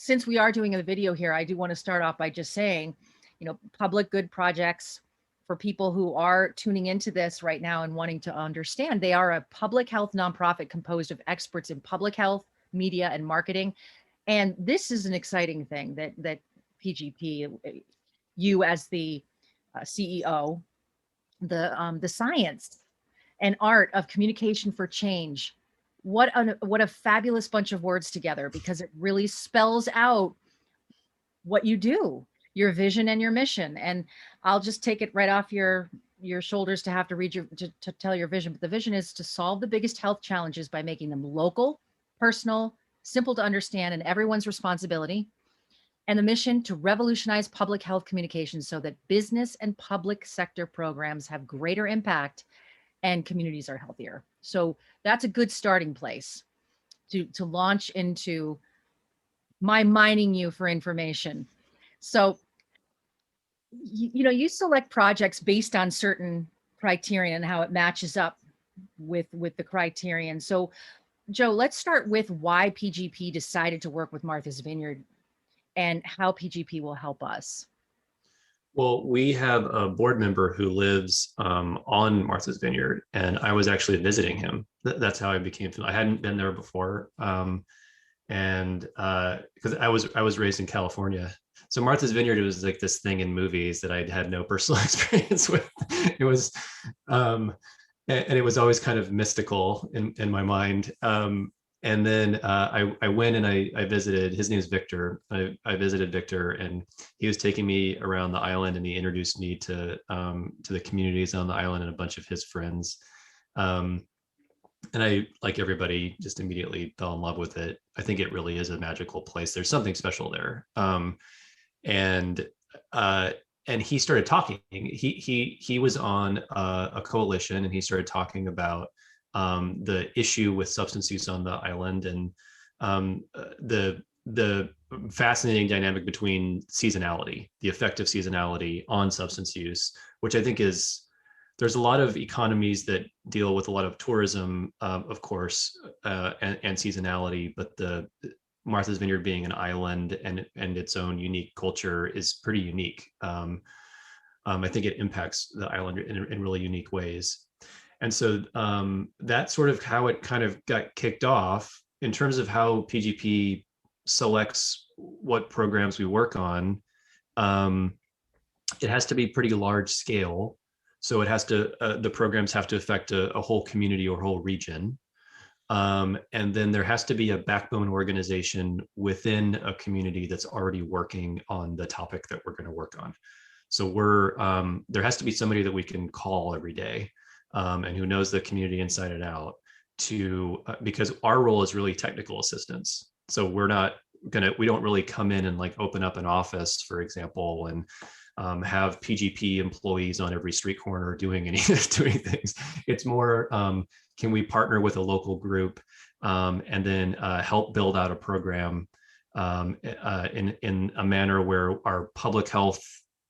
since we are doing a video here, I do want to start off by just saying, public good projects, for people who are tuning into this right now and wanting to understand, they are a public health nonprofit composed of experts in public health, media, and marketing. And this is an exciting thing that PGP, you as the CEO, the science and art of communication for change. What a fabulous bunch of words together, because it really spells out what you do, your vision and your mission. And I'll just take it right off your shoulders to have to read to tell your vision. But the vision is to solve the biggest health challenges by making them local, personal, simple to understand, and everyone's responsibility. And the mission to revolutionize public health communications so that business and public sector programs have greater impact and communities are healthier. So that's a good starting place to launch into my mining you for information. So, you select projects based on certain criteria and how it matches up with the criterion. So, Joe, let's start with why PGP decided to work with Martha's Vineyard and how PGP will help us. Well, we have a board member who lives on Martha's Vineyard, and I was actually visiting him. That's how I became familiar. I hadn't been there before, and because I was raised in California, so Martha's Vineyard was like this thing in movies that I had no personal experience with. It was, and it was always kind of mystical in my mind. And then I went and I visited. His name's Victor. I visited Victor, and he was taking me around the island, and he introduced me to the communities on the island and a bunch of his friends. And I, like everybody, just immediately fell in love with it. I think it really is a magical place. There's something special there. And he started talking. He was on a coalition, and he started talking about the issue with substance use on the island, and the fascinating dynamic between seasonality, the effect of seasonality on substance use, which I think there's a lot of economies that deal with a lot of tourism, of course, and seasonality, but the Martha's Vineyard being an island and its own unique culture is pretty unique. I think it impacts the island in really unique ways. And so that's sort of how it kind of got kicked off. In terms of how PGP selects what programs we work on, it has to be pretty large scale. So it has to, the programs have to affect a whole community or whole region. And then there has to be a backbone organization within a community that's already working on the topic that we're going to work on. So there has to be somebody that we can call every day, and who knows the community inside and out, because our role is really technical assistance. So we don't really come in and like open up an office, for example, and have PGP employees on every street corner doing things. It's more, can we partner with a local group and then help build out a program in a manner where our public health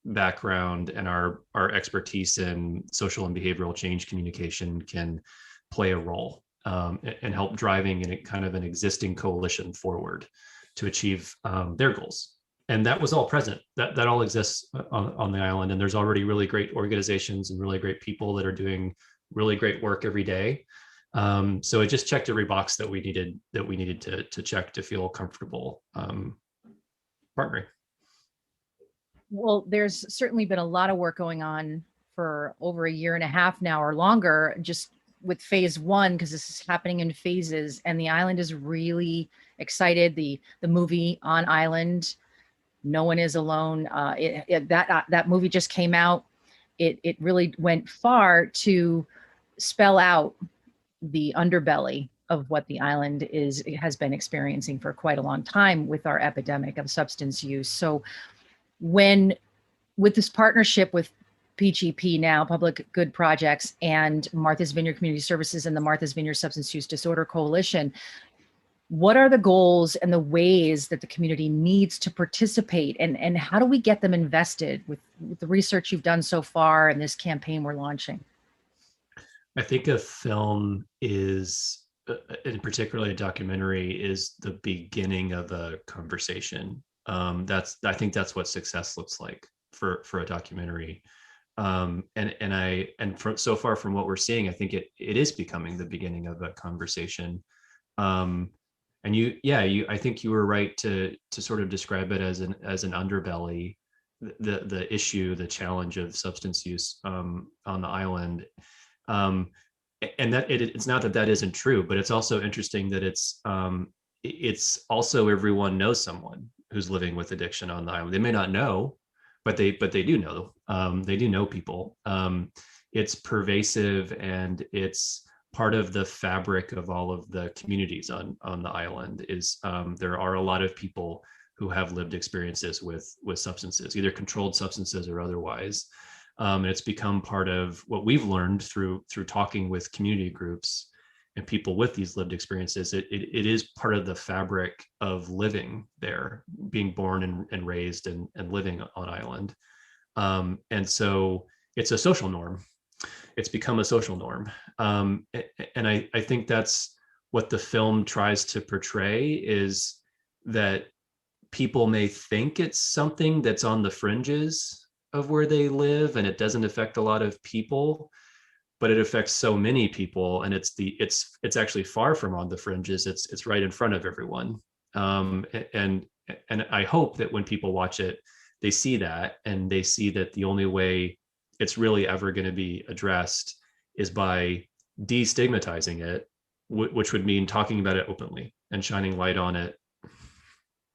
background and our expertise in social and behavioral change communication can play a role and help driving in kind of an existing coalition forward to achieve their goals. And that was all present. That all exists on the island, and there's already really great organizations and really great people that are doing really great work every day. So it just checked every box that we needed to check to feel comfortable partnering. Well, there's certainly been a lot of work going on for over a year and a half now or longer, just with phase one, because this is happening in phases, and the island is really excited. The movie On Island, No One Is Alone, that movie just came out. It really went far to spell out the underbelly of what the island has been experiencing for quite a long time with our epidemic of substance use. So with this partnership with PGP now, Public Good Projects, and Martha's Vineyard Community Services and the Martha's Vineyard Substance Use Disorder Coalition, what are the goals and the ways that the community needs to participate, and how do we get them invested with the research you've done so far and this campaign we're launching? I think a film is in particularly a documentary, is the beginning of a conversation. I think that's what success looks like for a documentary. So far from what we're seeing, I think it is becoming the beginning of a conversation. Um, and I think you were right to sort of describe it as an underbelly, the issue, the challenge of substance use on the island. Um, and that it's not that that isn't true, but it's also interesting that it's also everyone knows someone who's living with addiction on the island. They may not know, but they do know. They do know people. It's pervasive, and it's part of the fabric of all of the communities on the island. Is there are a lot of people who have lived experiences with substances, either controlled substances or otherwise. And it's become part of what we've learned through talking with community groups and people with these lived experiences. It is part of the fabric of living there, being born and raised and living on island. And so it's a social norm. It's become a social norm. And I think that's what the film tries to portray, is that people may think it's something that's on the fringes of where they live and it doesn't affect a lot of people, but it affects so many people, and it's actually far from on the fringes. It's right in front of everyone. And I hope that when people watch it, they see that, and they see that the only way it's really ever going to be addressed is by destigmatizing it, which would mean talking about it openly and shining light on it.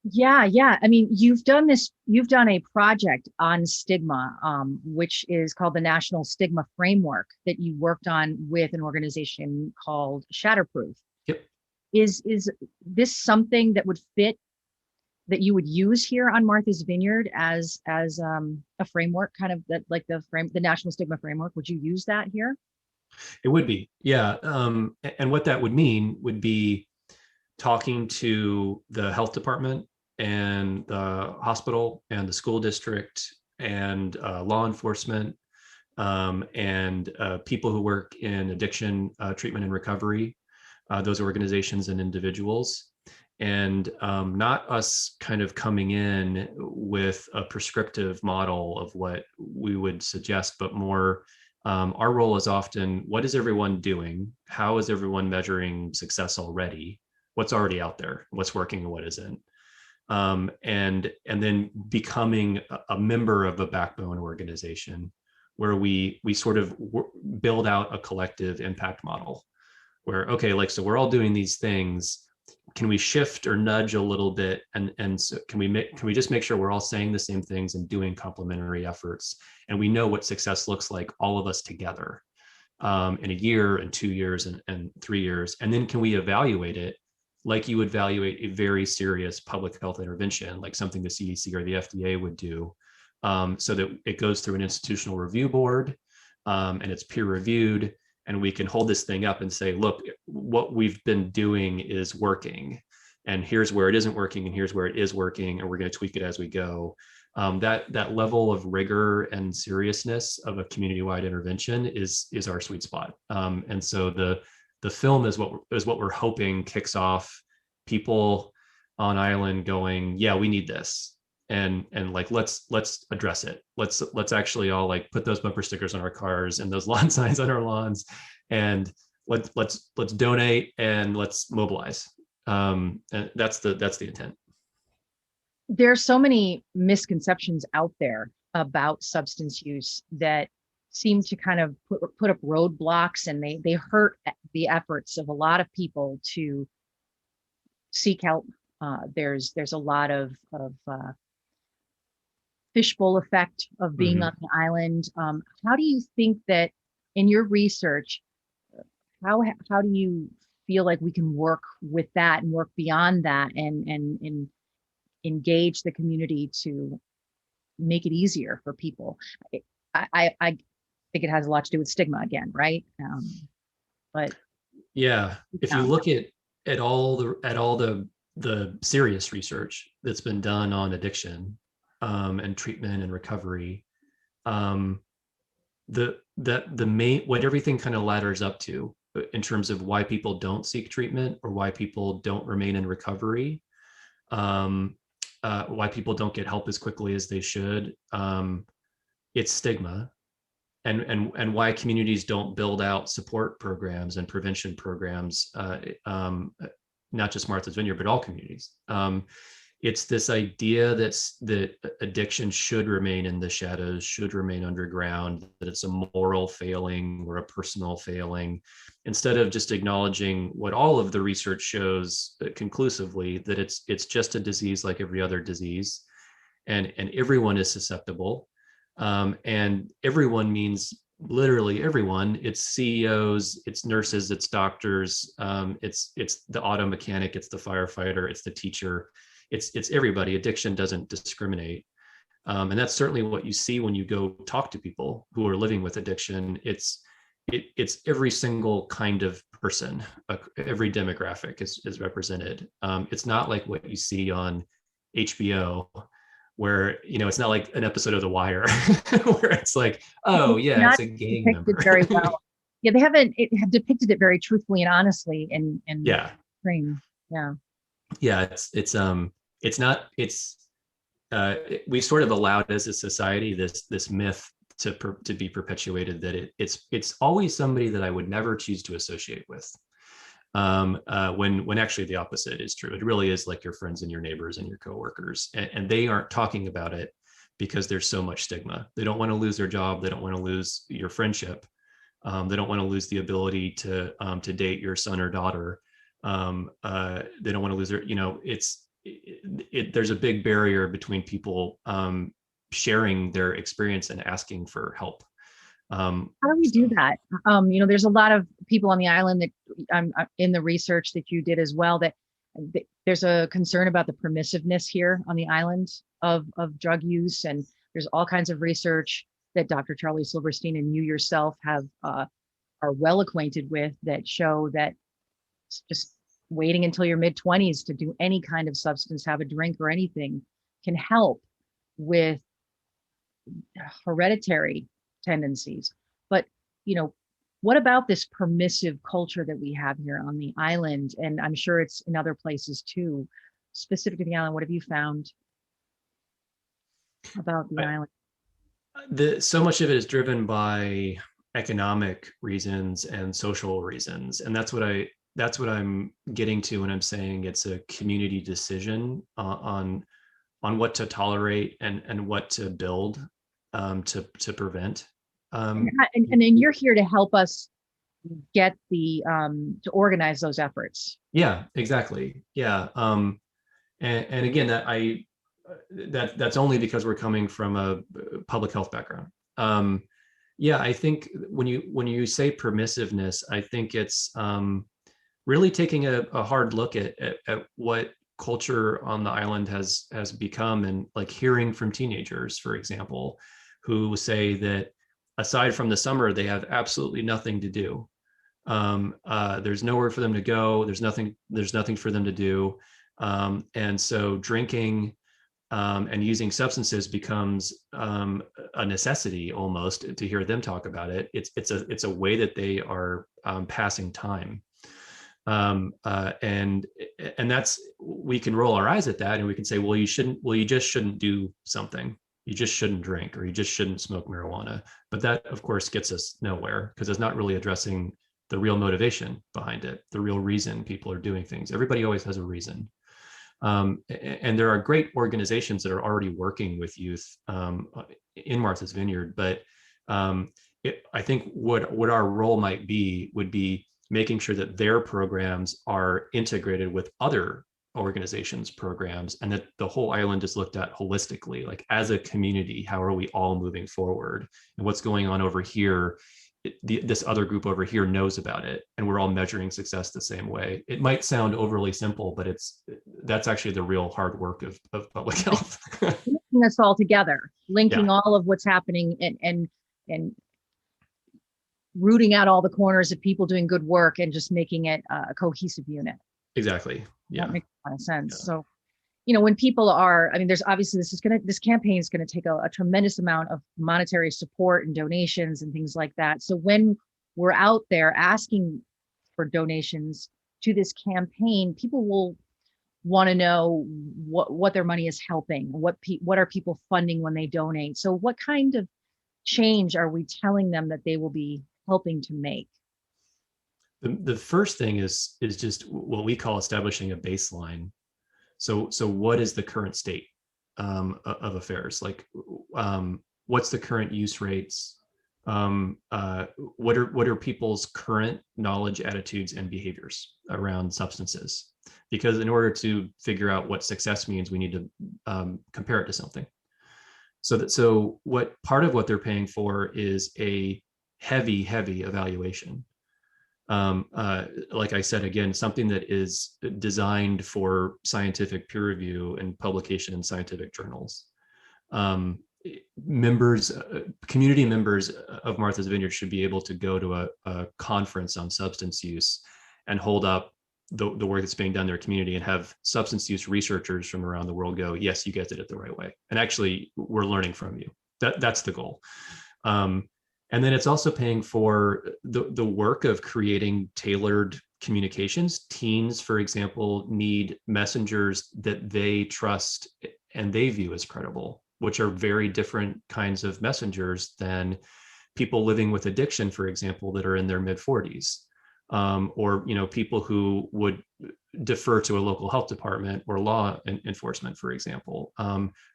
Yeah, yeah. I mean, you've done a project on stigma, which is called the National Stigma Framework, that you worked on with an organization called Shatterproof. Yep. Is this something that would fit, that you would use here on Martha's Vineyard as a framework, kind of that, like the National Stigma Framework? Would you use that here? It would be, yeah. And what that would mean would be talking to the health department and the hospital and the school district and law enforcement, and people who work in addiction treatment and recovery, those organizations and individuals. And not us kind of coming in with a prescriptive model of what we would suggest, but more our role is often, what is everyone doing? How is everyone measuring success already? What's already out there? What's working and what isn't? And then becoming a member of a backbone organization where we sort of build out a collective impact model where, okay, like, so we're all doing these things. Can we shift or nudge a little bit? And so can we just make sure we're all saying the same things and doing complementary efforts? And we know what success looks like, all of us together, in a year and 2 years and 3 years. And then can we evaluate it like you would evaluate a very serious public health intervention, like something the CDC or the FDA would do, so that it goes through an institutional review board, and it's peer reviewed, and we can hold this thing up and say, look, what we've been doing is working, and here's where it isn't working, and here's where it is working, and we're going to tweak it as we go. That level of rigor and seriousness of a community-wide intervention is our sweet spot. And so the film is what we're hoping kicks off people on island going, yeah, we need this. And like, let's address it. Let's actually all like put those bumper stickers on our cars and those lawn signs on our lawns, and let's donate and let's mobilize. And that's the intent. There's so many misconceptions out there about substance use that seem to kind of put up roadblocks, and they hurt the efforts of a lot of people to seek help. There's a lot of fishbowl effect of being Mhm. on the island. How do you think that, in your research, how do you feel like we can work with that and work beyond that, and engage the community to make it easier for people? I think it has a lot to do with stigma again, right? But Yeah, if you yeah. look at all the serious research that's been done on addiction, and treatment and recovery, the main, what everything kind of ladders up to in terms of why people don't seek treatment or why people don't remain in recovery, why people don't get help as quickly as they should. It's stigma, and why communities don't build out support programs and prevention programs, not just Martha's Vineyard, but all communities. It's this idea that addiction should remain in the shadows, should remain underground, that it's a moral failing or a personal failing, instead of just acknowledging what all of the research shows conclusively, that it's just a disease like every other disease, and everyone is susceptible. And everyone means literally everyone. It's CEOs, it's nurses, it's doctors, it's the auto mechanic, it's the firefighter, it's the teacher. It's everybody. Addiction doesn't discriminate. And that's certainly what you see when you go talk to people who are living with addiction. It's every single kind of person, every demographic is represented. It's not like what you see on HBO, where it's not like an episode of The Wire where it's like, oh yeah, it's a gang member. Very well. Yeah, they haven't depicted it very truthfully and honestly in yeah. Frame. Yeah. Yeah, we've sort of allowed as a society this myth to be perpetuated that it's always somebody that I would never choose to associate with, when actually the opposite is true. It really is like your friends and your neighbors and your coworkers, and they aren't talking about it because there's so much stigma. They don't want to lose their job, they don't want to lose your friendship, they don't want to lose the ability to date your son or daughter, they don't want to lose their, there's a big barrier between people sharing their experience and asking for help. How do we do that? There's a lot of people on the island that in the research that you did as well, that there's a concern about the permissiveness here on the island of drug use. And there's all kinds of research that Dr. Charlie Silverstein and you yourself have are well acquainted with, that show that just waiting until your mid-20s to do any kind of substance, have a drink or anything, can help with hereditary tendencies. But what about this permissive culture that we have here on the island? And I'm sure it's in other places too. Specific to the island, what have you found about the island? So much of it is driven by economic reasons and social reasons, and that's what I'm getting to when I'm saying it's a community decision on what to tolerate and what to build, to prevent. And then you're here to help us get to organize those efforts. Yeah, exactly. Yeah. And again, that's only because we're coming from a public health background. Yeah, I think when you say permissiveness, I think it's really taking a hard look at what culture on the island has become, and like hearing from teenagers, for example, who say that aside from the summer, they have absolutely nothing to do. There's nowhere for them to go. There's nothing for them to do. And so drinking and using substances becomes a necessity almost, to hear them talk about it. It's a way that they are passing time. And that's, we can roll our eyes at that and we can say, well, you just shouldn't do something. You just shouldn't drink, or you just shouldn't smoke marijuana. But that, of course, gets us nowhere, because it's not really addressing the real motivation behind it, the real reason people are doing things. Everybody always has a reason. And there are great organizations that are already working with youth in Martha's Vineyard. But I think what our role would be making sure that their programs are integrated with other organizations' programs, and that the whole island is looked at holistically, like as a community. How are we all moving forward, and what's going on over here? This other group over here knows about it, and we're all measuring success the same way. It might sound overly simple, but that's actually the real hard work of public health. Linking us all together, linking all of what's happening, and rooting out all the corners of people doing good work and just making it a cohesive unit. Exactly. Yeah. That makes a lot of sense. Yeah. So, when people are, there's obviously, this campaign is going to take a tremendous amount of monetary support and donations and things like that. So when we're out there asking for donations to this campaign, people will want to know what their money is helping, what are people funding when they donate. So what kind of change are we telling them that they will be helping to make? The first thing is just what we call establishing a baseline. So what is the current state of affairs? Like, what's the current use rates? What are people's current knowledge, attitudes, and behaviors around substances? Because in order to figure out what success means, we need to compare it to something. So what part of what they're paying for is a heavy evaluation. Like I said, again, something that is designed for scientific peer review and publication in scientific journals. Community members of Martha's Vineyard should be able to go to a conference on substance use and hold up the work that's being done in their community and have substance use researchers from around the world go, yes, you guys did it the right way. And actually, we're learning from you. That's the goal. And then it's also paying for the work of creating tailored communications. Teens, for example, need messengers that they trust and they view as credible, which are very different kinds of messengers than people living with addiction, for example, that are in their mid-40s, or people who would defer to a local health department or law enforcement, for example.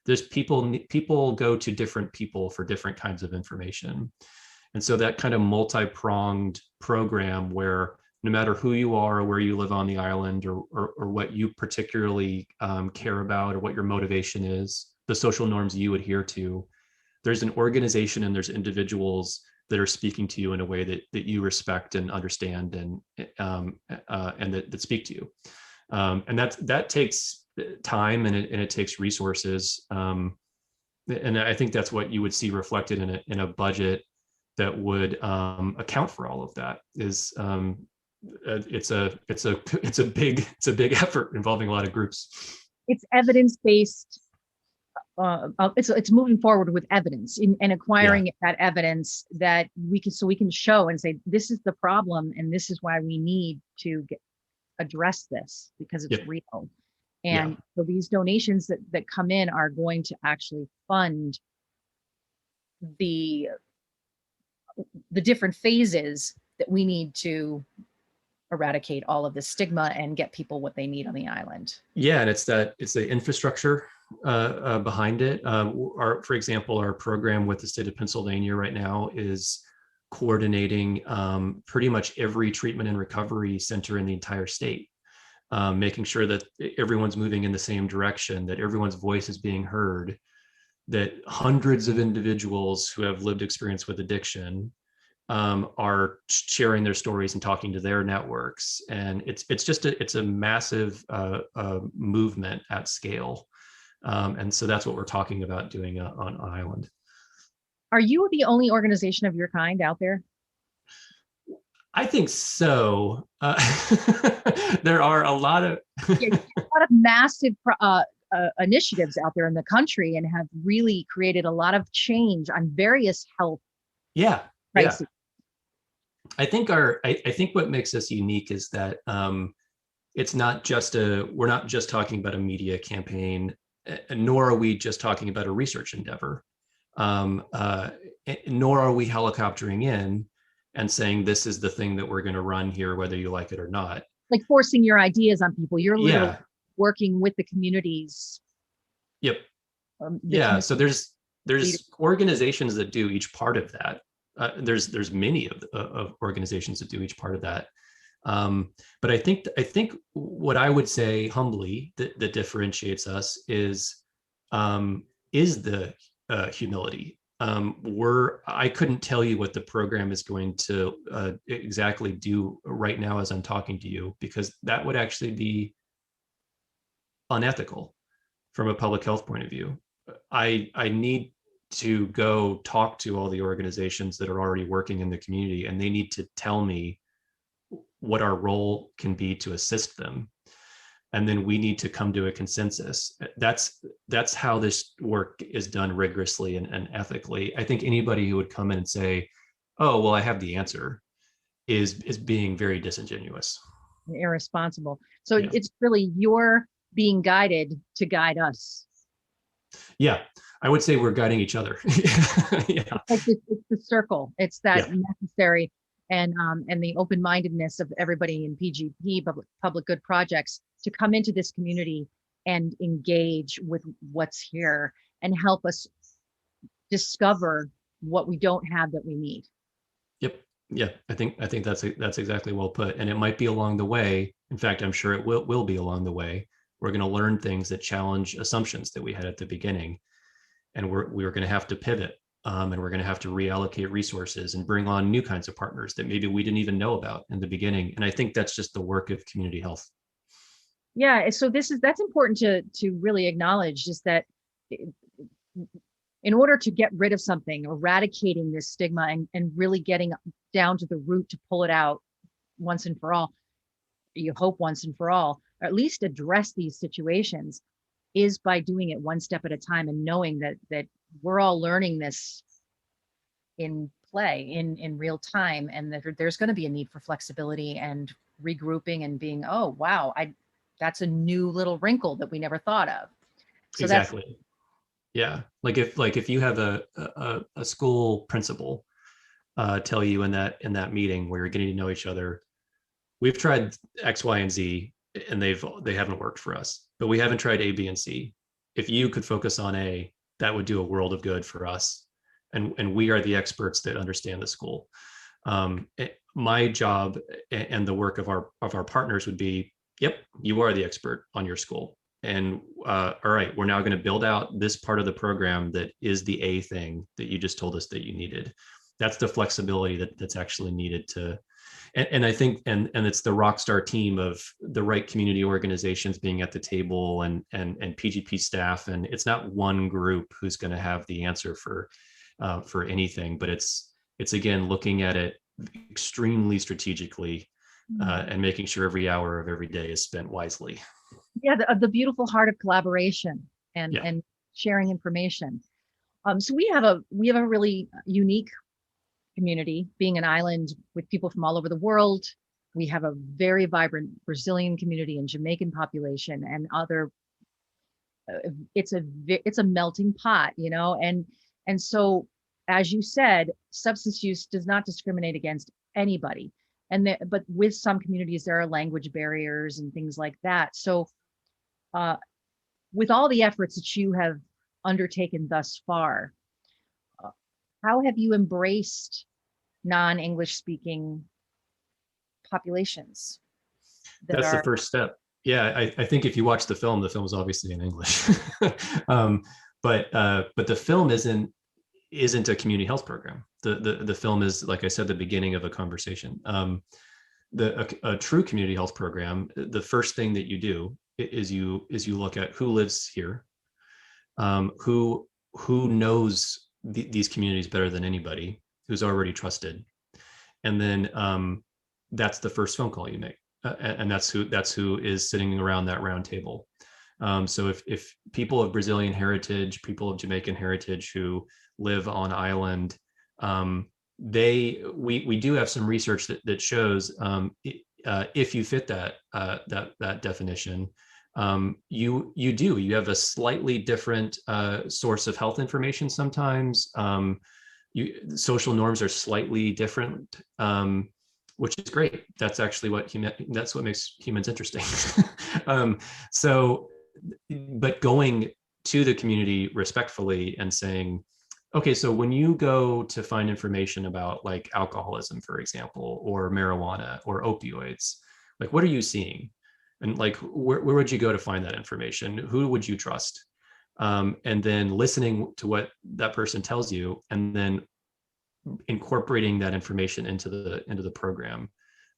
There's people go to different people for different kinds of information. And so that kind of multi-pronged program where no matter who you are or where you live on the island or what you particularly care about or what your motivation is, the social norms you adhere to, there's an organization and there's individuals that are speaking to you in a way that you respect and understand and that speak to you. And that takes time and it takes resources. And I think that's what you would see reflected in a budget that would account for all of that. Is it's a big effort involving a lot of groups. It's evidence-based. It's moving forward with evidence and acquiring that evidence that we can show and say, this is the problem and this is why we need to address this because it's real. And so these donations that come in are going to actually fund the different phases that we need to eradicate all of the stigma and get people what they need on the island. Yeah, and it's the infrastructure behind it. For example, our program with the state of Pennsylvania right now is coordinating pretty much every treatment and recovery center in the entire state, making sure that everyone's moving in the same direction, that everyone's voice is being heard, that hundreds of individuals who have lived experience with addiction are sharing their stories and talking to their networks. And it's a massive movement at scale. And so that's what we're talking about doing on island. Are you the only organization of your kind out there? I think so. There are a lot of massive initiatives out there in the country and have really created a lot of change on various health crises. Yeah. I think what makes us unique is that it's not just we're not just talking about a media campaign, nor are we just talking about a research endeavor, nor are we helicoptering in and saying this is the thing that we're going to run here, whether you like it or not. Like forcing your ideas on people. You're literally working with the communities. Yep. So there's organizations that do each part of that. There's many of organizations that do each part of that. But I think what I would say humbly that differentiates us is the humility. I couldn't tell you what the program is going to exactly do right now as I'm talking to you, because that would actually be unethical from a public health point of view. I need to go talk to all the organizations that are already working in the community, and they need to tell me what our role can be to assist them. And then we need to come to a consensus. That's how this work is done rigorously and ethically. I think anybody who would come in and say, oh, well, I have the answer, is being very disingenuous. Irresponsible. So Yeah. it's really you're being guided to guide us. Yeah. I would say we're guiding each other. Yeah. It's like it's the circle. It's that Yeah. necessary and the open-mindedness of everybody in PGP, public good projects, to come into this community and engage with what's here and help us discover what we don't have that we need. Yep. Yeah. I think that's exactly well put. And it might be along the way. In fact, I'm sure it will be along the way. We're going to learn things that challenge assumptions that we had at the beginning, and we're going to have to pivot, and we're going to have to reallocate resources and bring on new kinds of partners that maybe we didn't even know about in the beginning. And I think that's just the work of community health. Yeah, so that's important to really acknowledge, is that in order to get rid of something, eradicating this stigma and really getting down to the root to pull it out once and for all, you hope once and for all, or at least address these situations, is by doing it one step at a time and knowing that we're all learning this in play, in real time, and that there's going to be a need for flexibility and regrouping and being, oh wow, that's a new little wrinkle that we never thought of. So that's Exactly. Yeah. Like if you have a school principal tell you in that meeting where you're getting to know each other, we've tried X, Y, and Z, and they haven't worked for us, but we haven't tried A, B, and C. If you could focus on A, that would do a world of good for us. And we are the experts that understand the school. My job and the work of our partners would be, yep, you are the expert on your school. And all right, we're now going to build out this part of the program that is the A thing that you just told us that you needed. That's the flexibility that's actually needed to, and I think, and it's the rock star team of the right community organizations being at the table, and PGP staff, and it's not one group who's going to have the answer for anything, but it's again looking at it extremely strategically, and making sure every hour of every day is spent wisely. yeah, the beautiful heart of collaboration and Yeah. and sharing information. So we have a really unique community, being an island with people from all over the world. We have a very vibrant Brazilian community and Jamaican population and other. It's a melting pot, and so, as you said, substance use does not discriminate against anybody, but with some communities there are language barriers and things like that. So, with all the efforts that you have undertaken thus far, uh, how have you embraced non-English speaking populations that That's the are? first step. Yeah, I think if you watch the film is obviously in English. um, but the film isn't a community health program. The film is, like I said, the beginning of a conversation. A true community health program, the first thing that you do is you look at who lives here, who knows these communities better than anybody, who's already trusted, and then that's the first phone call you make, and that's who is sitting around that round table. So if people of Brazilian heritage, people of Jamaican heritage who live on island, we do have some research that shows, if you fit that definition, you have a slightly different source of health information sometimes. Social norms are slightly different, which is great. That's actually that's what makes humans interesting. So, but going to the community respectfully and saying, okay, so when you go to find information about like alcoholism, for example, or marijuana or opioids, like what are you seeing? And like, where would you go to find that information? Who would you trust? And then listening to what that person tells you, and then incorporating that information into the program.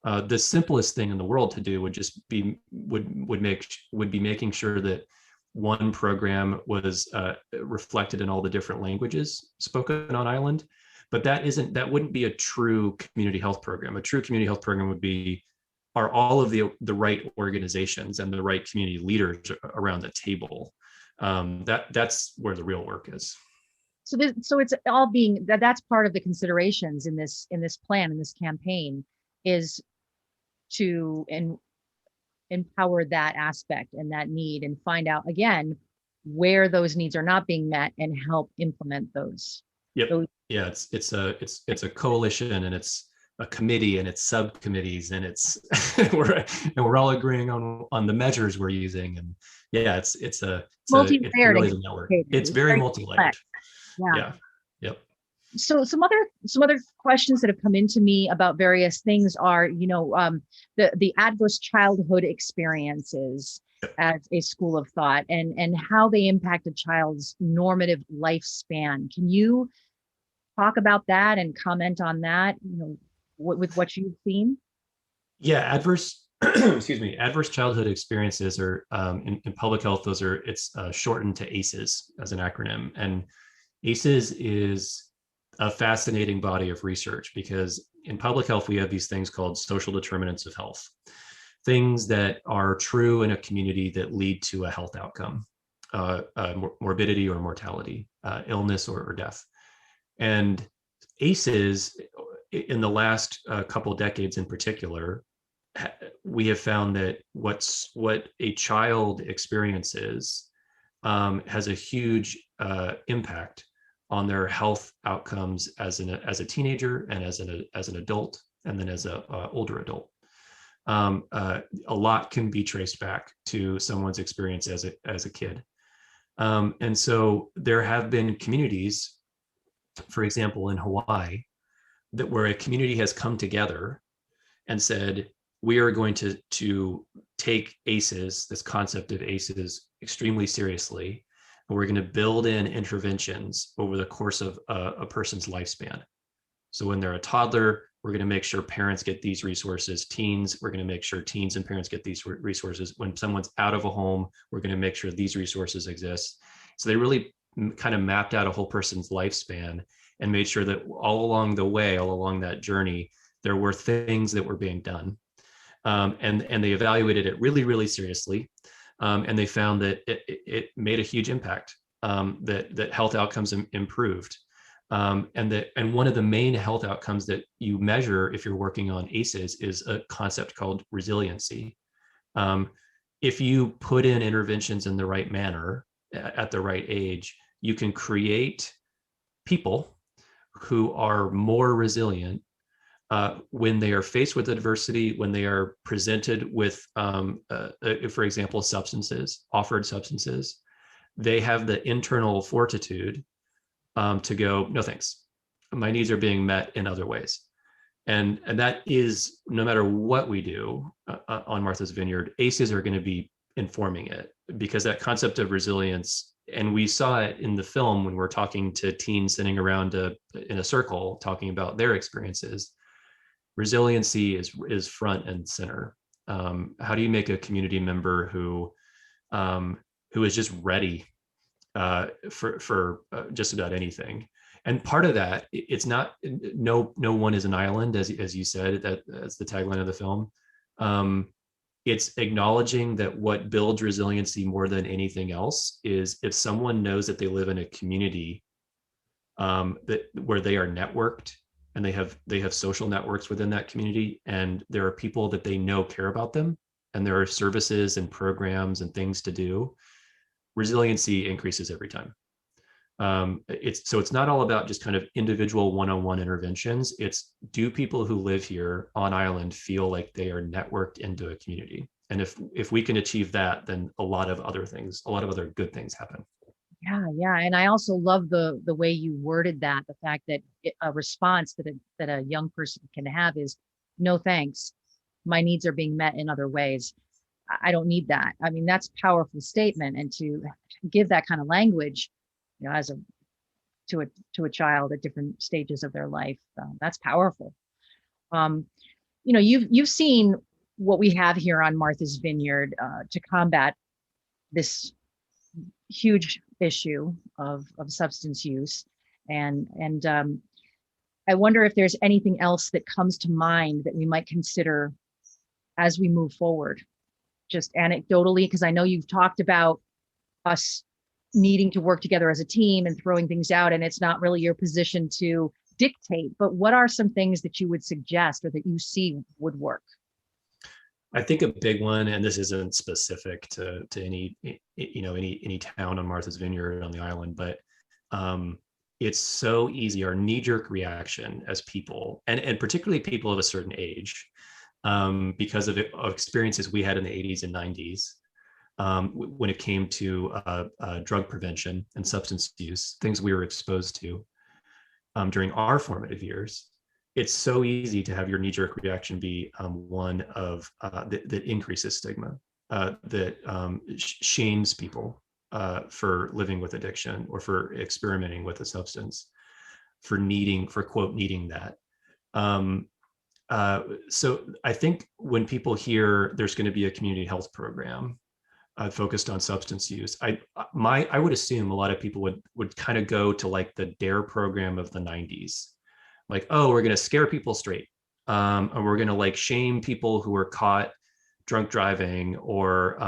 The simplest thing in the world to do would just be making sure that one program was reflected in all the different languages spoken on island. But that wouldn't be a true community health program. A true community health program would be, are all of the right organizations and the right community leaders around the table. That's where the real work is. So it's all being that's part of the considerations in this plan, in this campaign, is to empower that aspect and that need, and find out again where those needs are not being met and help implement those. Yep. Yeah, it's a coalition, and it's a committee, and it's subcommittees, and it's we're all agreeing on the measures we're using. And yeah, it Multi-layered really and is a network. complicated. It's very multi-layered. Complex. Yeah. Yeah. Yep. So some other questions that have come into me about various things are, the adverse childhood experiences as a school of thought, and how they impact a child's normative lifespan. Can you talk about that and comment on that, with what you've seen? Yeah, adverse childhood experiences are, in public health, it's shortened to ACEs as an acronym. And ACEs is a fascinating body of research, because in public health we have these things called social determinants of health, things that are true in a community that lead to a health outcome, morbidity or mortality, illness or death. And ACEs, in the last couple of decades in particular, we have found that what a child experiences has a huge impact on their health outcomes as a teenager, and as an adult, and then as a older adult. A lot can be traced back to someone's experience as a kid. And so there have been communities, for example, in Hawaii, where a community has come together and said, we are going to take ACEs, this concept of ACEs, extremely seriously. And we're going to build in interventions over the course of a person's lifespan. So when they're a toddler, we're going to make sure parents get these resources. Teens, we're going to make sure teens and parents get these resources. When someone's out of a home, we're going to make sure these resources exist. So they really kind of mapped out a whole person's lifespan and made sure that all along that journey, there were things that were being done. And they evaluated it really, really seriously. And they found that it made a huge impact, that health outcomes improved. And one of the main health outcomes that you measure if you're working on ACEs is a concept called resiliency. If you put in interventions in the right manner at the right age, you can create people who are more resilient when they are faced with adversity, when they are presented with, for example, offered substances. They have the internal fortitude to go, no thanks, my needs are being met in other ways. And that is, no matter what we do on Martha's Vineyard, ACEs are going to be informing it, because that concept of resilience, and we saw it in the film when we're talking to teens sitting around in a circle talking about their experiences. Resiliency is front and center. How do you make a community member who is just ready for just about anything? And part of that, it's not, no one is an island, as you said, that's the tagline of the film. It's acknowledging that what builds resiliency more than anything else is if someone knows that they live in a community where they are networked, and they have social networks within that community, and there are people that they know care about them, and there are services and programs and things to do. Resiliency increases every time. It's not all about just kind of individual one-on-one interventions. It's, do people who live here on island feel like they are networked into a community? And if we can achieve that, then a lot of other good things happen. Yeah. And I also love the way you worded that, the fact that a response that a young person can have is, no thanks, my needs are being met in other ways. I don't need that. I mean, that's a powerful statement. And to give that kind of language, as to a child at different stages of their life, that's powerful. You've seen what we have here on Martha's Vineyard to combat this huge issue of substance use, and I wonder if there's anything else that comes to mind that we might consider as we move forward, just anecdotally, because I know you've talked about us needing to work together as a team and throwing things out, and it's not really your position to dictate, but what are some things that you would suggest or that you see would work? I think a big one, and this isn't specific to any any town on Martha's Vineyard on the island, but it's so easy. Our knee-jerk reaction as people, and particularly people of a certain age, because of experiences we had in the 80s and 90s, when it came to drug prevention and substance use, things we were exposed to during our formative years. It's so easy to have your knee-jerk reaction be one of that increases stigma, that shames people for living with addiction or for experimenting with a substance, for quote needing that. So I think when people hear there's going to be a community health program focused on substance use, I would assume a lot of people would kind of go to like the DARE program of the 90s. Like, oh, we're going to scare people straight, and we're going to like shame people who are caught drunk driving, or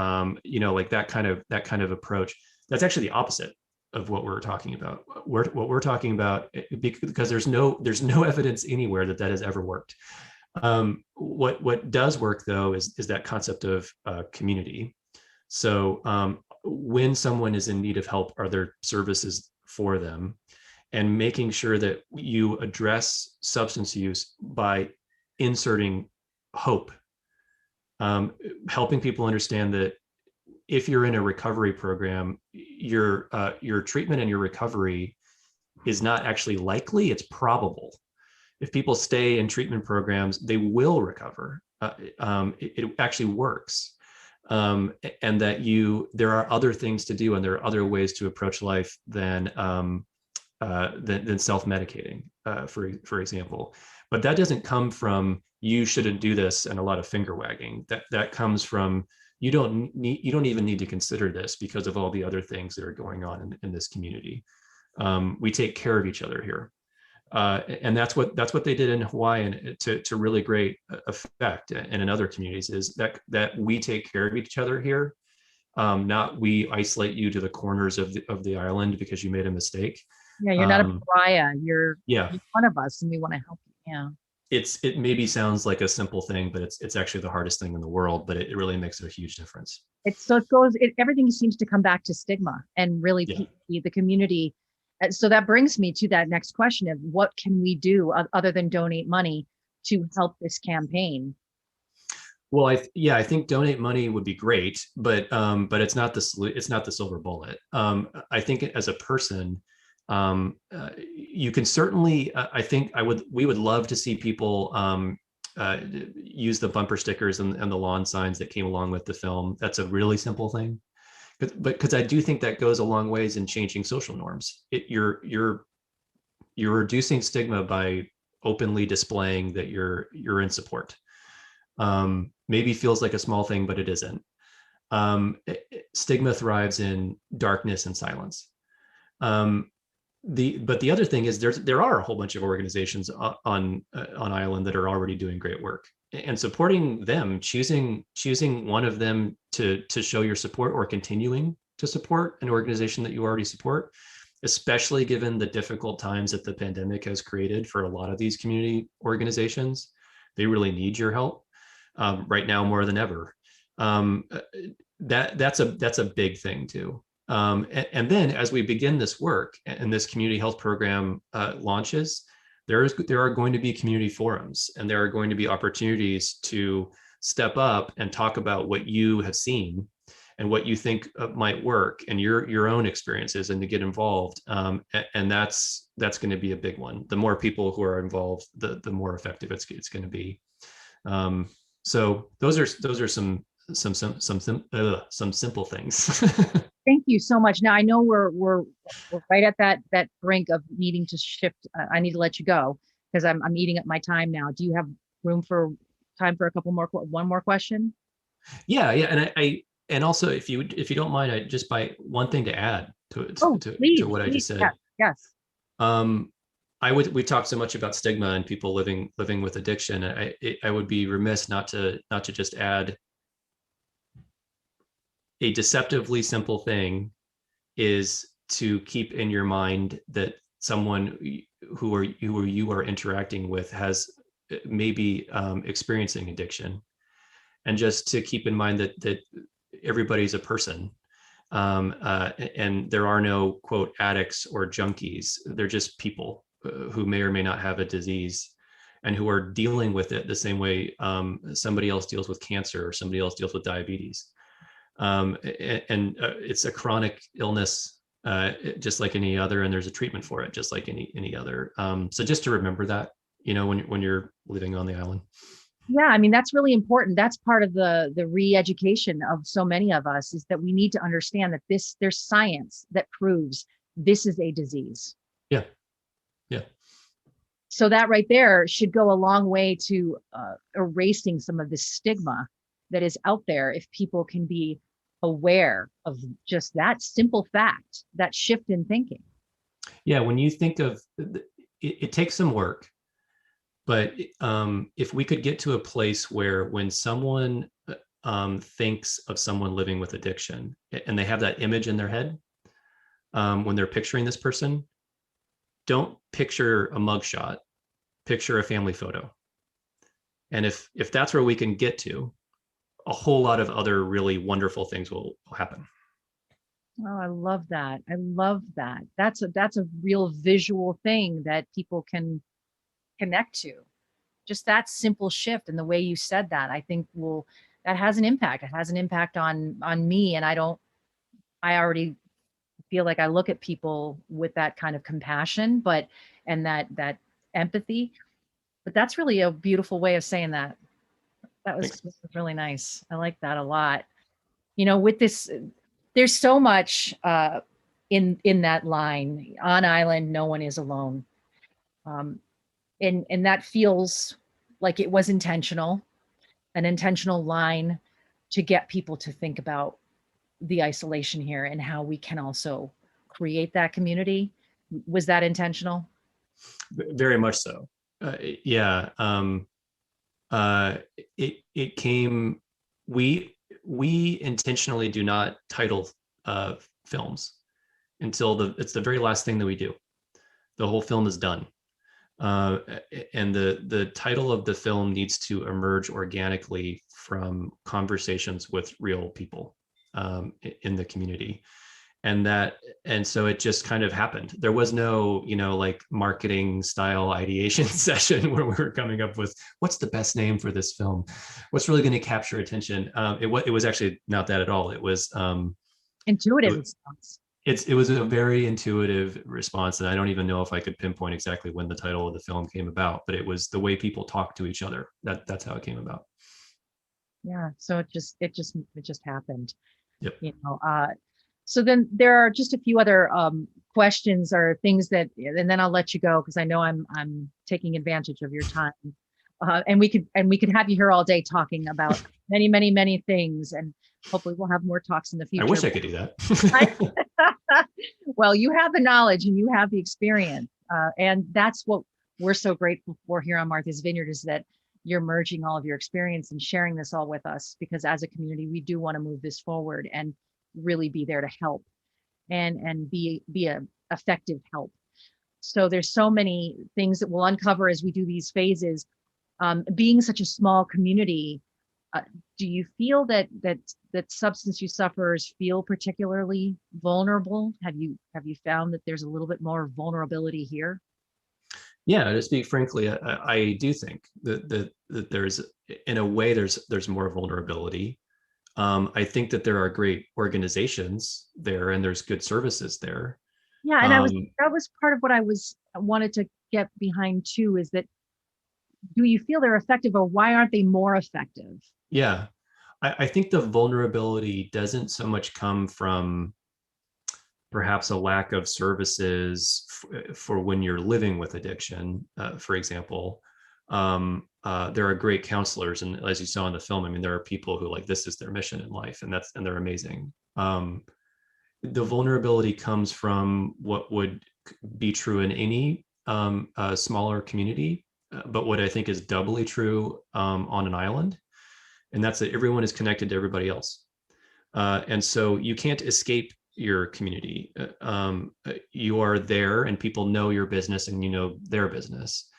like that kind of approach. That's actually the opposite of what we're talking about. What we're talking about, because there's no evidence anywhere that has ever worked. What does work though is that concept of community. So when someone is in need of help, are there services for them? And making sure that you address substance use by inserting hope, helping people understand that if you're in a recovery program, your treatment and your recovery is not actually likely, it's probable. If people stay in treatment programs, they will recover. It actually works. And that there are other things to do, and there are other ways to approach life than self-medicating, for example. But that doesn't come from you shouldn't do this and a lot of finger wagging. That comes from you don't even need to consider this because of all the other things that are going on in this community. We take care of each other here. And that's what they did in Hawaii, and to really great effect, and in other communities, is that we take care of each other here. Not we isolate you to the corners of the island because you made a mistake. Yeah, you're not a pariah. You're one of us, and we want to help you. Yeah. It maybe sounds like a simple thing, but it's actually the hardest thing in the world, but it really makes a huge difference. Everything seems to come back to stigma and really the community. So that brings me to that next question of what can we do other than donate money to help this campaign? Well, I think donate money would be great, but it's not the silver bullet. I think as a person, you can certainly, we would love to see people use the bumper stickers and the lawn signs that came along with the film. That's a really simple thing, but because I do think that goes a long ways in changing social norms. You're reducing stigma by openly displaying that you're in support. Maybe feels like a small thing, but it isn't. Stigma thrives in darkness and silence. But the other thing is there are a whole bunch of organizations on island that are already doing great work, and supporting them, choosing one of them to show your support, or continuing to support an organization that you already support, especially given the difficult times that the pandemic has created for a lot of these community organizations. They really need your help right now more than ever. That's a big thing too. And then as we begin this work and this community health program launches, there are going to be community forums, and there are going to be opportunities to step up and talk about what you have seen and what you think might work, and your own experiences, and to get involved. And that's going to be a big one. The more people who are involved, the more effective it's going to be. So those are some simple things. Thank you so much. Now I know we're right at that brink of needing to shift. I need to let you go because I'm eating up my time now. Do you have time for one more question? Yeah, and also if you don't mind, I just by one thing to add to what I just said. Yes. We talked so much about stigma and people living with addiction. I would be remiss not to just add a deceptively simple thing is to keep in your mind that someone who you are interacting with has maybe experiencing addiction, and just to keep in mind that everybody's a person, and there are no quote addicts or junkies. They're just people who may or may not have a disease, and who are dealing with it the same way somebody else deals with cancer or somebody else deals with diabetes. And it's a chronic illness, just like any other, and there's a treatment for it, just like any other. So just to remember that, when you're living on the island. Yeah, I mean, that's really important. That's part of the re-education of so many of us, is that we need to understand that there's science that proves this is a disease. Yeah. Yeah. So that right there should go a long way to erasing some of the stigma that is out there, if people can be aware of just that simple fact, that shift in thinking. Yeah, when you think of it takes some work, but if we could get to a place where when someone thinks of someone living with addiction and they have that image in their head, when they're picturing this person, don't picture a mugshot, picture a family photo. And if that's where we can get to, a whole lot of other really wonderful things will happen. Oh, I love that. I love that. That's a real visual thing that people can connect to. Just that simple shift, and the way you said that, I think that has an impact. It has an impact on me. And I already feel like I look at people with that kind of compassion, and that empathy. But that's really a beautiful way of saying that. That was really nice. I like that a lot. With this, there's so much in that line. On island, no one is alone. And that feels like it was intentional, an intentional line to get people to think about the isolation here and how we can also create that community. Was that intentional? Very much so. Yeah. It came. We intentionally do not title films until it's the very last thing that we do. The whole film is done. And the title of the film needs to emerge organically from conversations with real people in the community. And so it just kind of happened. There was no, like marketing style ideation session where we were coming up with what's the best name for this film, what's really going to capture attention. It was actually not that at all. It was intuitive response. It was a very intuitive response, and I don't even know if I could pinpoint exactly when the title of the film came about, but it was the way people talk to each other. That's how it came about. Yeah. So it just happened. Yep. So then there are just a few other questions or things and then I'll let you go, because I know I'm taking advantage of your time. And we could have you here all day talking about many, many, many things, and hopefully we'll have more talks in the future. I wish I could do that. Well, you have the knowledge and you have the experience, and that's what we're so grateful for here on Martha's Vineyard, is that you're merging all of your experience and sharing this all with us, because as a community, we do want to move this forward and really be there to help and be a effective help. So there's so many things that we'll uncover as we do these phases. Being such a small community, do you feel that substance use sufferers feel particularly vulnerable? Have you found that there's a little bit more vulnerability here? Yeah, to speak frankly, I do think that there's, in a way, there's more vulnerability. I think that there are great organizations there and there's good services there. Yeah, and that was part of what I wanted to get behind too, is that, do you feel they're effective, or why aren't they more effective? Yeah, I think the vulnerability doesn't so much come from perhaps a lack of services for when you're living with addiction, for example. There are great counselors, and as you saw in the film, I mean, there are people who, like, this is their mission in life, and they're amazing. The vulnerability comes from what would be true in any smaller community, but what I think is doubly true on an island, and that's that everyone is connected to everybody else. And so you can't escape your community. You are there, and people know your business, and you know their business.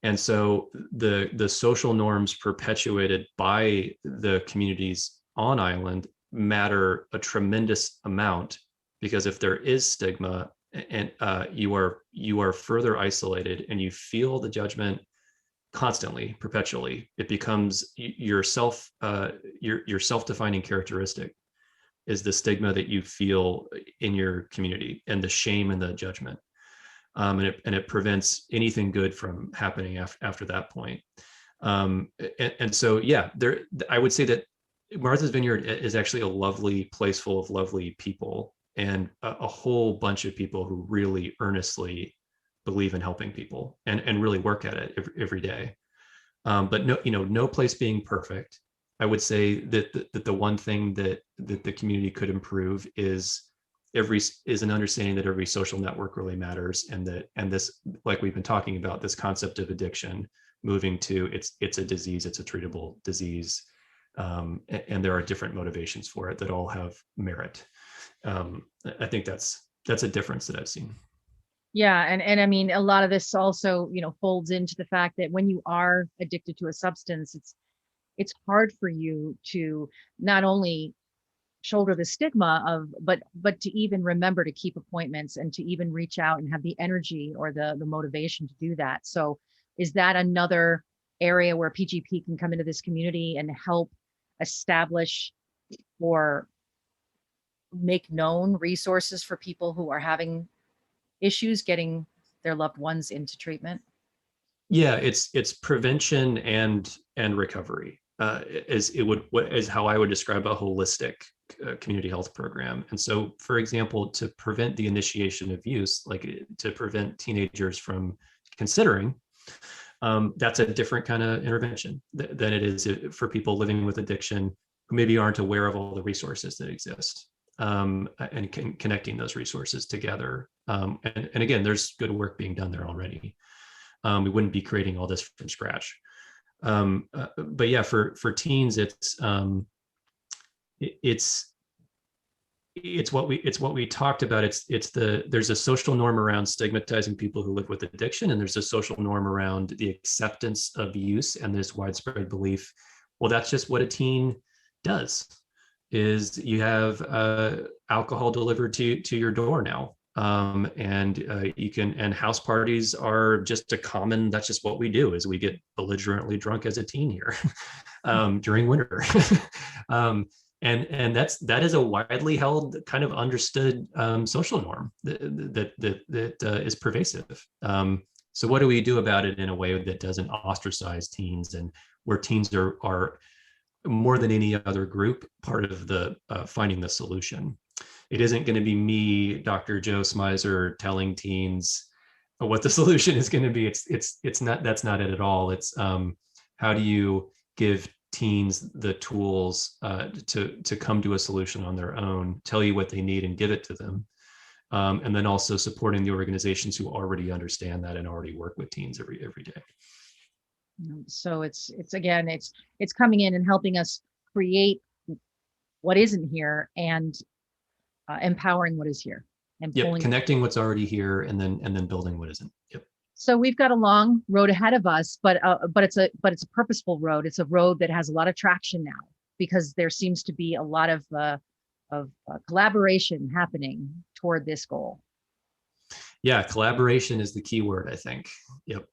And so the social norms perpetuated by the communities on island matter a tremendous amount, because if there is stigma, and you are further isolated, and you feel the judgment constantly, perpetually, it becomes your self-defining characteristic is the stigma that you feel in your community, and the shame and the judgment. And it prevents anything good from happening after that point. And so, yeah, I would say that Martha's Vineyard is actually a lovely place full of lovely people, and a whole bunch of people who really earnestly believe in helping people, and really work at it every day. But no place being perfect. I would say that the one thing that the community could improve is an understanding that every social network really matters, and this, like we've been talking about, this concept of addiction moving to it's a disease, it's a treatable disease, and there are different motivations for it that all have merit. I think that's a difference that I've seen. Yeah, and I mean, a lot of this also, folds into the fact that when you are addicted to a substance, it's hard for you to not only shoulder the stigma of, but to even remember to keep appointments, and to even reach out and have the energy or the motivation to do that. So is that another area where PGP can come into this community and help establish or make known resources for people who are having issues getting their loved ones into treatment? Yeah, it's prevention and recovery. Is how I would describe a holistic community health program. And so, for example, to prevent the initiation of use, like to prevent teenagers from considering, that's a different kind of intervention than it is for people living with addiction who maybe aren't aware of all the resources that exist, and connecting those resources together. And again, there's good work being done there already. We wouldn't be creating all this from scratch. But yeah, for teens, it's what we talked about. There's a social norm around stigmatizing people who live with addiction, and there's a social norm around the acceptance of use, and this widespread belief, well, that's just what a teen does, is you have alcohol delivered to your door now. And house parties are just that's just what we do, is we get belligerently drunk as a teen here during winter. And that is a widely held, kind of understood social norm that is pervasive. So what do we do about it in a way that doesn't ostracize teens, and where teens are more than any other group part of the finding the solution? It isn't going to be me, Dr. Joe Smyser, telling teens what the solution is going to be. It's not, that's not it at all. It's how do you give teens the tools to come to a solution on their own, tell you what they need and give it to them. And then also supporting the organizations who already understand that and already work with teens every day. So it's coming in and helping us create what isn't here, and empowering what is here, and yep, connecting what's already here, and then building what isn't. Yep. So we've got a long road ahead of us, but it's a purposeful road. It's a road that has a lot of traction now, because there seems to be a lot of collaboration happening toward this goal. Yeah, collaboration is the key word, I think. Yep.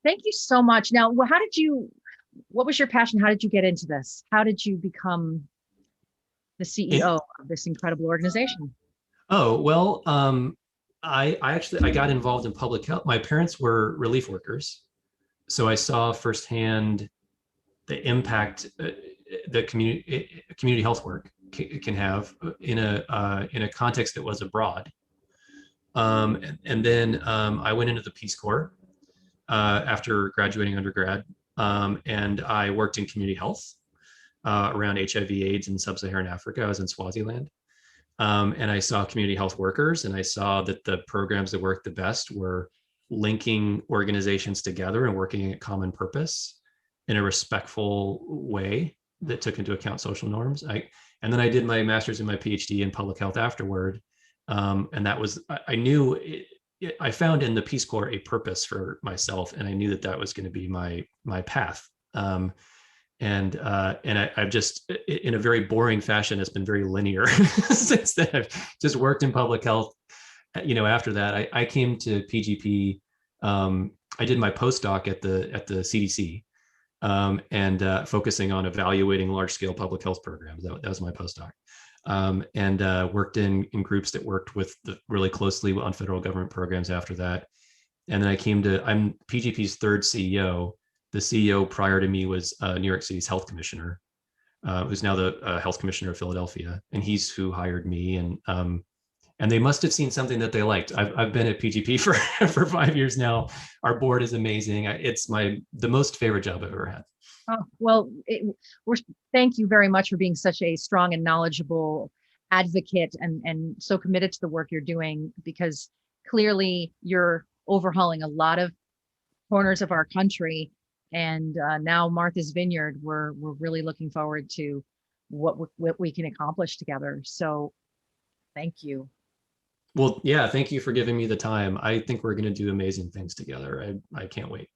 Thank you so much. Now, what was your passion? How did you get into this? How did you become the CEO of this incredible organization? Oh, well, I got involved in public health. My parents were relief workers, so I saw firsthand the impact the community health work can have in a context that was abroad. And then I went into the Peace Corps after graduating undergrad, and I worked in community health around HIV/AIDS in sub-Saharan Africa. I was in Swaziland. And I saw community health workers, and I saw that the programs that worked the best were linking organizations together and working at common purpose in a respectful way that took into account social norms. And then I did my master's and my PhD in public health afterward. And that was, I knew I found in the Peace Corps a purpose for myself, and I knew that that was going to be my path. I've just, in a very boring fashion, it's been very linear since then. I've just worked in public health. After that, I came to PGP. I did my postdoc at the CDC, focusing on evaluating large-scale public health programs. That was my postdoc. Worked in groups that worked with really closely on federal government programs after that. And then I'm PGP's third CEO. The CEO prior to me was New York City's health commissioner, who's now the health commissioner of Philadelphia. And he's who hired me. And they must have seen something that they liked. I've been at PGP for 5 years now. Our board is amazing. It's the most favorite job I've ever had. Oh, well, thank you very much for being such a strong and knowledgeable advocate and so committed to the work you're doing, because clearly you're overhauling a lot of corners of our country. And now Martha's Vineyard, we're really looking forward to what we can accomplish together. So thank you. Well, yeah, thank you for giving me the time. I think we're going to do amazing things together. I can't wait.